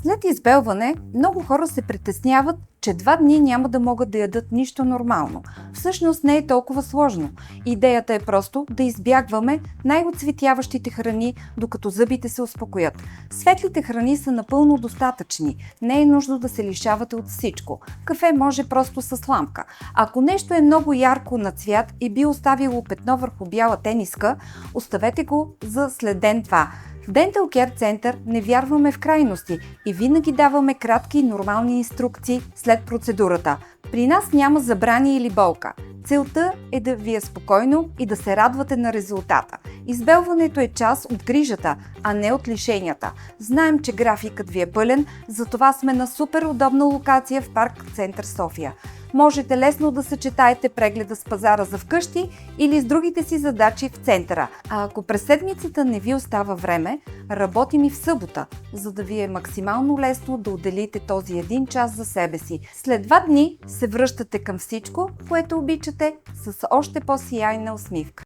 След избелване много хора се притесняват, че 2 дни няма да могат да ядат нищо нормално. Всъщност не е толкова сложно. Идеята е просто да избягваме най-оцветяващите храни, докато зъбите се успокоят. Светлите храни са напълно достатъчни. Не е нужно да се лишавате от всичко. Кафе може просто с сламка. Ако нещо е много ярко на цвят и би оставило петно върху бяла тениска, оставете го за след ден-два. В Dental Care Center не вярваме в крайности и винаги даваме кратки и нормални инструкции след процедурата. При нас няма забрани или болка. Целта е да ви е спокойно и да се радвате на резултата. Избелването е част от грижата, а не от лишенията. Знаем, че графикът ви е пълен, затова сме на супер удобна локация в Парк Център София. Можете лесно да съчетаете прегледа с пазара за вкъщи или с другите си задачи в центъра. А ако през седмицата не ви остава време, работим и в събота, за да ви е максимално лесно да отделите този 1 час за себе си. След 2 дни се връщате към всичко, което обичате, с още по-сияйна усмивка.